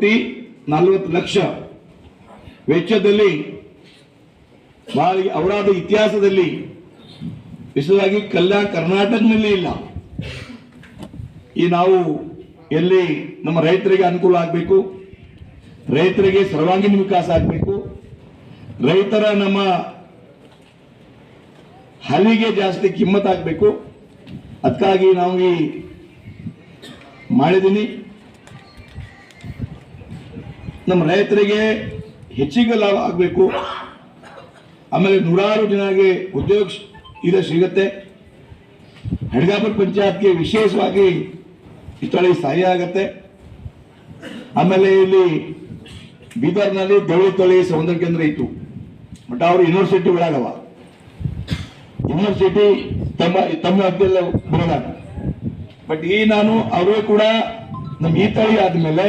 1,40,00,000 ವೆಚ್ಚದಲ್ಲಿ ಅವರಾದ ಇತಿಹಾಸದಲ್ಲಿ ವಿಶೇಷವಾಗಿ ಕಲ್ಯಾಣ ಕರ್ನಾಟಕದಲ್ಲಿ ಇಲ್ಲ. ಈ ನಾವು ಎಲ್ಲಿ ನಮ್ಮ ರೈತರಿಗೆ ಅನುಕೂಲ ಆಗಬೇಕು, ರೈತರಿಗೆ ಸರ್ವಾಂಗೀಣ ವಿಕಾಸ ಆಗಬೇಕು, ರೈತರ ನಮ್ಮ ಹಲಿಗೆ ಜಾಸ್ತಿ ಕಿಮ್ಮತ್ ಆಗಬೇಕು. ಅದಕ್ಕಾಗಿ ನಾವು ಈ ಮಾಡಿದ್ದೀನಿ. ನಮ್ಮ ರೈತರಿಗೆ ಹೆಚ್ಚಿಗೆ ಲಾಭ ಆಗಬೇಕು. ಆಮೇಲೆ ನೂರಾರು ಜನರಿಗೆ ಉದ್ಯೋಗ ಸಿಗುತ್ತೆ. ಹಡಗಾಪುರ ಪಂಚಾಯತ್ಗೆ ವಿಶೇಷವಾಗಿ ಇಷ್ಟೊಳಗೆ ಸಹಾಯ ಆಗುತ್ತೆ. ಆಮೇಲೆ ಇಲ್ಲಿ ಬೀದರ್ನಲ್ಲಿ ದೌಳಿ ಸೌಂದರ್ಯ ಕೇಂದ್ರ ಇತ್ತು, ಬಟ್ ಅವರು ಯೂನಿವರ್ಸಿಟಿ ಒಳಗವ. ಯೂನಿವರ್ಸಿಟಿ ತಮ್ಮ ಹತ್ತಿರ ಬರೋಣ. ಬಟ್ ಈ ನಾನು ಅವರು ಕೂಡ ನಮ್ಮ ಈ ತಳಿ ಆದ್ಮೇಲೆ